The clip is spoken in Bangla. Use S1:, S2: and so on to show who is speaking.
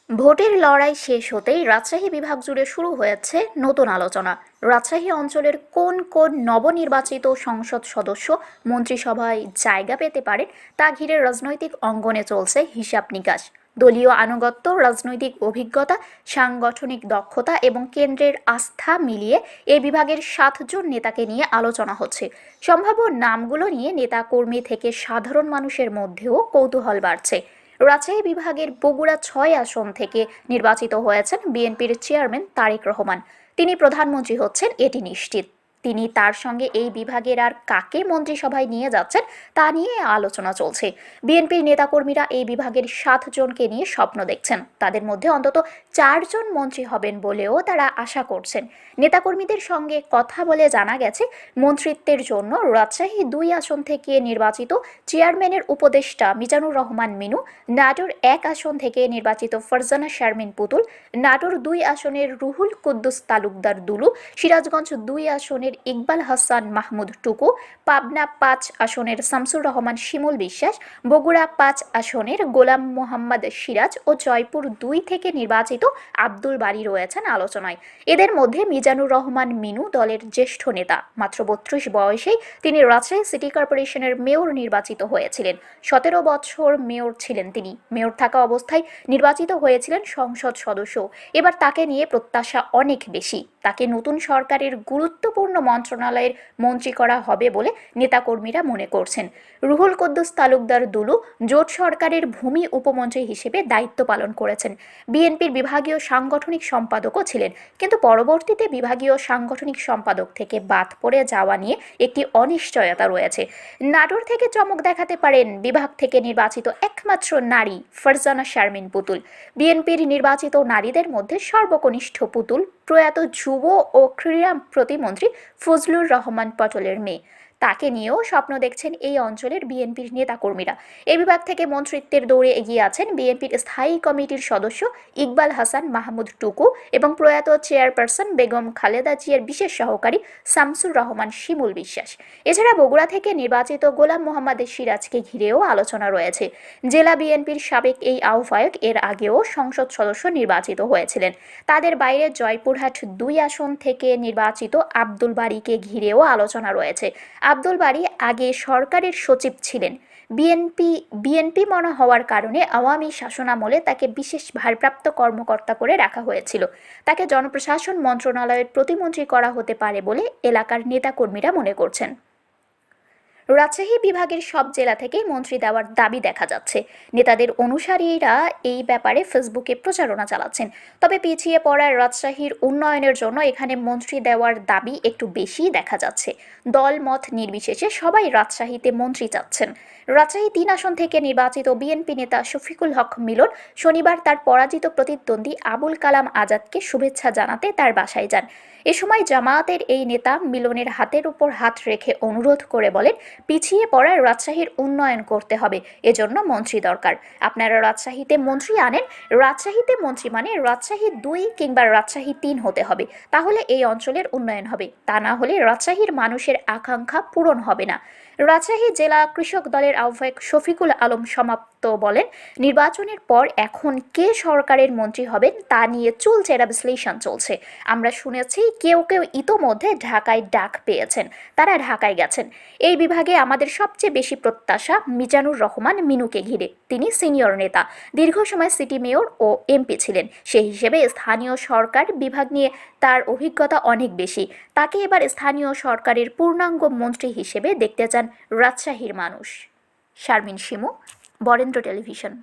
S1: ভোটের লড়াই শেষ হতেই রাজশাহী বিভাগ জুড়ে শুরু হয়েছে নতুন আলোচনা। রাজশাহী অঞ্চলের কোন কোন নবনির্বাচিত সংসদ সদস্য মন্ত্রিসভায় জায়গা পেতে পারেন তা ঘিরে রাজনৈতিক অঙ্গনে চলছে হিসাব নিকাশ। দলীয় আনুগত্য, রাজনৈতিক অভিজ্ঞতা, সাংগঠনিক দক্ষতা এবং কেন্দ্রের আস্থা মিলিয়ে এ বিভাগের 7 জন নেতাকে নিয়ে আলোচনা হচ্ছে। সম্ভাব্য নামগুলো নিয়ে নেতাকর্মী থেকে সাধারণ মানুষের মধ্যেও কৌতূহল বাড়ছে। রাজশাহী বিভাগের বগুড়া 6 আসন থেকে নির্বাচিত হয়েছেন বিএনপির চেয়ারম্যান তারেক রহমান। তিনি প্রধানমন্ত্রী হচ্ছেন এটি নিশ্চিত। তিনি তার সঙ্গে এই বিভাগের আর কাকে মন্ত্রিসভায় নিয়ে যাচ্ছেন তা নিয়ে আলোচনা চলছে। বিএনপির নেতাকর্মীরা এই বিভাগের 7 জনকে নিয়ে স্বপ্ন দেখছেন। তাদের মধ্যে অন্তত 4 জন মন্ত্রী হবেন বলেও তারা আশা করছেন। নেতাকর্মীদের সঙ্গে কথা বলে জানা গেছে, মন্ত্রিত্বের জন্য রাজশাহী 2 আসন থেকে নির্বাচিত চেয়ারম্যানের উপদেষ্টা মিজানুর রহমান মিনু, নাটোর 1 আসন থেকে নির্বাচিত ফারজানা শারমিন পুতুল, নাটোর 2 আসনের রুহুল কুদ্দুস তালুকদার দুলু, সিরাজগঞ্জ 2 আসনের ইকবাল হাসান মাহমুদ টুকু, পাবনা 5 আসনের শামসুর রহমান শিমুল বিশ্বাস, বগুড়া 5 আসনের গোলাম মোহাম্মদ সিরাজ ও জয়পুর 2 থেকে নির্বাচিত আব্দুল বারী রয়েছেন আলোচনায়। এদের মধ্যে মিজানুর রহমান মিনু দলের জ্যেষ্ঠ নেতা। মাত্র 32 বয়সেই তিনি রাজশাহী সিটি কর্পোরেশনের মেয়র নির্বাচিত হয়েছিলেন। 17 বছর মেয়র ছিলেন তিনি। মেয়র থাকা অবস্থায় নির্বাচিত হয়েছিলেন সংসদ সদস্য। এবার তাকে নিয়ে প্রত্যাশা অনেক বেশি। তাকে নতুন সরকারের গুরুত্বপূর্ণ মন্ত্রণালয়ের মন্ত্রী করা হবে বলে নেতাকর্মীরা মনে করছেন। রুহুল কুদ্দুস তালুকদার দুলু জোট সরকারের ভূমি উপমন্ত্রী হিসেবে দায়িত্ব পালন করেছেন। বিএনপির বিভাগীয় সাংগঠনিক সম্পাদকও ছিলেন, কিন্তু পরবর্তীতে বিভাগীয় সাংগঠনিক সম্পাদক থেকে বাদ পড়ে যাওয়া নিয়ে একটি অনিশ্চয়তা রয়েছে। নাটোর থেকে চমক দেখাতে পারেন বিভাগ থেকে নির্বাচিত একমাত্র নারী ফারজানা শারমিন পুতুল। বিএনপির নির্বাচিত নারীদের মধ্যে সর্বকনিষ্ঠ পুতুল প্রয়াত যুব ও ক্রীড়া প্রতিমন্ত্রী ফজলুর রহমান পটলের মেয়ে। তাকে নিয়েও স্বপ্ন দেখছেন এই অঞ্চলের বিএনপির নেতাকর্মীরা। এই বিভাগ থেকে মন্ত্রিত্বের দৌড়ে এগিয়ে আছেন বিএনপির স্থায়ী কমিটির সদস্য ইকবাল হাসান মাহমুদ টুকু এবং প্রয়াত চেয়ারপারসন বেগম খালেদা জিয়ার বিশেষ সহকারী শামসুর রহমান শিমুল বিশ্বাস। এছাড়া বগুড়া থেকে নির্বাচিত গোলাম মোহাম্মদ সিরাজকে ঘিরেও আলোচনা রয়েছে। জেলা বিএনপির সাবেক এই আহ্বায়ক এর আগেও সংসদ সদস্য নির্বাচিত হয়েছিলেন। তাদের বাইরে জয়পুরহাট 2 আসন থেকে নির্বাচিত আব্দুল বারীকে ঘিরেও আলোচনা রয়েছে। আব্দুল বারী আগে সরকারের সচিব ছিলেন। বিএনপি মনে হওয়ার কারণে আওয়ামী শাসনামলে তাকে বিশেষ ভারপ্রাপ্ত কর্মকর্তা করে রাখা হয়েছিল। তাকে জনপ্রশাসন মন্ত্রণালয়ের প্রতিমন্ত্রী করা হতে পারে বলে এলাকার নেতাকর্মীরা মনে করছেন। রাজশাহী বিভাগের সব জেলা থেকেই মন্ত্রী দেওয়ার দাবি দেখা যাচ্ছে। নেতাদের অনুসারীরা এই ব্যাপারে ফেসবুকে প্রচারণা চালাচ্ছেন। তবে পিছিয়ে পড়া রাজশাহীর উন্নয়নের জন্য এখানে মন্ত্রী দেওয়ার দাবি একটু বেশিই দেখা যাচ্ছে। দল মত নির্বিশেষে সবাই রাজশাহীতে মন্ত্রী চাচ্ছেন। রাজশাহী 3 আসন থেকে নির্বাচিত বিএনপি নেতা শফিকুল হক মিলন শনিবার তার পরাজিত প্রতিদ্বন্দ্বী আবুল কালাম আজাদকে শুভেচ্ছা জানাতে তার বাসায় যান। এ সময় জামায়াতের এই নেতা মিলনের হাতের উপর হাত রেখে অনুরোধ করে বলেন, পিছিয়ে পড়া রাজশাহীর উন্নয়ন করতে হবে, এজন্য মন্ত্রী দরকার। আপনারা রাজশাহীতে মন্ত্রী আনেন। রাজশাহীতে মন্ত্রী মানে রাজশাহী 2 কিংবা রাজশাহী 3 হতে হবে, তাহলে এই অঞ্চলের উন্নয়ন হবে। তা না হলে রাজশাহীর মানুষের আকাঙ্ক্ষা পূরণ হবে না। রাজশাহী জেলা কৃষক দলের আহ্বায়ক শফিকুল আলম সমাপ্ত বলেন, নির্বাচনের পর এখন কে সরকারের মন্ত্রী হবেন তা নিয়ে চুলচেরা বিশ্লেষণ চলছে। আমরা শুনেছি কেউ কেউ ইতোমধ্যে ঢাকায় ডাক পেয়েছেন, তারা ঢাকায় গেছেন। এই বিভাগে আমাদের সবচেয়ে বেশি প্রত্যাশা মিজানুর রহমান মিনুকে ঘিরে। তিনি সিনিয়র নেতা, দীর্ঘ সময় সিটি মেয়র ও এমপি ছিলেন। সেই হিসেবে স্থানীয় সরকার বিভাগ নিয়ে তার অভিজ্ঞতা অনেক বেশি। তাকে এবার স্থানীয় সরকারের পূর্ণাঙ্গ মন্ত্রী হিসেবে দেখতে চান রাজশাহীর মানুষ। শারমিন শিমু, বরেন্দ্র টেলিভিশন।